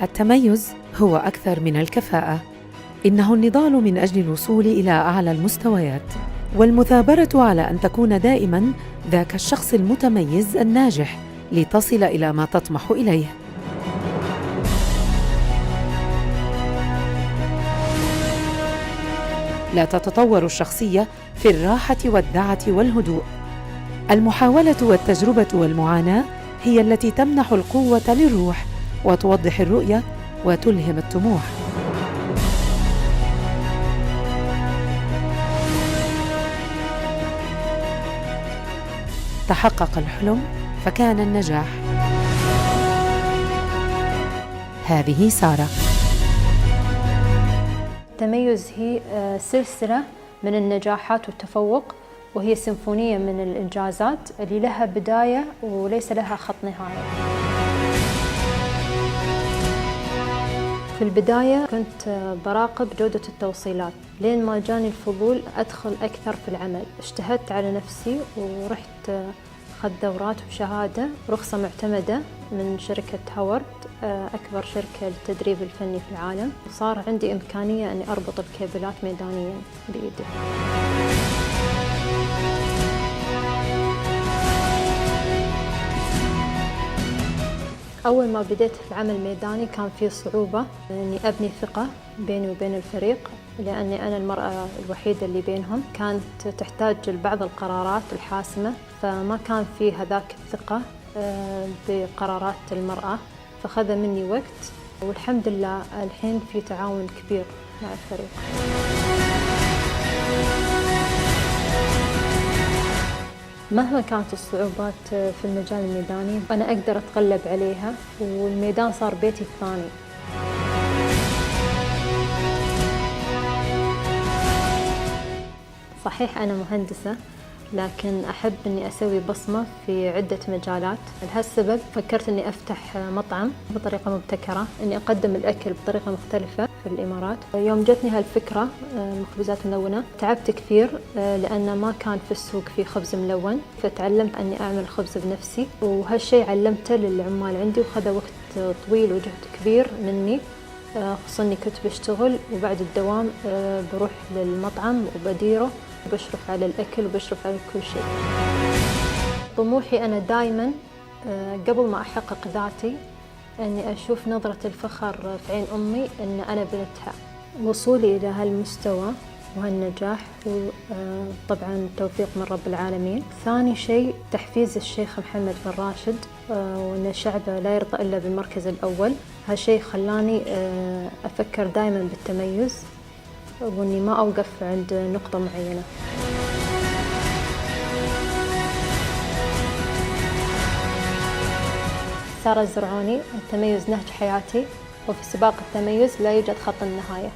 التميز هو أكثر من الكفاءة، إنه النضال من أجل الوصول إلى أعلى المستويات، والمثابرة على أن تكون دائماً ذاك الشخص المتميز الناجح لتصل إلى ما تطمح إليه. لا تتطور الشخصية في الراحة والدعة والهدوء. المحاولة والتجربة والمعاناة هي التي تمنح القوة للروح وتوضح الرؤية وتلهم الطموح. تحقق الحلم فكان النجاح. هذه سارة. التميز هي سلسلة من النجاحات والتفوق، وهي سيمفونية من الإنجازات اللي لها بداية وليس لها خط نهاية. في البداية كنت براقب جودة التوصيلات لين ما جاني الفضول أدخل أكثر في العمل. اجتهدت على نفسي ورحت أخذت دورات وشهادة رخصة معتمدة من شركة هاورد، أكبر شركة للتدريب الفني في العالم، وصار عندي إمكانية أني أربط الكيبلات ميدانياً بإيدي. أول ما بديت في العمل الميداني كان في صعوبة أني أبني ثقة بيني وبين الفريق، لأني أنا المرأة الوحيدة اللي بينهم. كانت تحتاج لبعض القرارات الحاسمة، فما كان في هذاك الثقة بقرارات المرأة، فخذ مني وقت، والحمد لله الحين في تعاون كبير مع الفريق. مهما كانت الصعوبات في المجال الميداني أنا أقدر أتغلب عليها، والميدان صار بيتي الثاني. صحيح أنا مهندسة، لكن أحب أني أسوي بصمة في عدة مجالات. لهالسبب فكرت أني أفتح مطعم بطريقة مبتكرة، أني أقدم الأكل بطريقة مختلفة في الإمارات. يوم جتني هالفكرة مخبوزات ملونة تعبت كثير، لأن ما كان في السوق في خبز ملون، فتعلمت أني أعمل خبز بنفسي، وهالشيء علمته للعمال عندي، وخذ وقت طويل وجهد كبير مني، خصوصا أني كنت بشتغل وبعد الدوام بروح للمطعم وبديره وبشرف على الأكل وبشرف على كل شيء. طموحي أنا دائما قبل ما أحقق ذاتي أني أشوف نظرة الفخر في عين أمي أن أنا بنتها. وصولي إلى هالمستوى وهالنجاح وطبعا توفيق من رب العالمين. ثاني شيء تحفيز الشيخ محمد بن راشد، وأن الشعب لا يرضى إلا بالمركز الأول. هالشيء خلاني أفكر دائما بالتميز، وأني ما أوقف عند نقطة معينة. سارة الزرعوني. التميز نهج حياتي، وفي سباق التميز لا يوجد خط النهاية.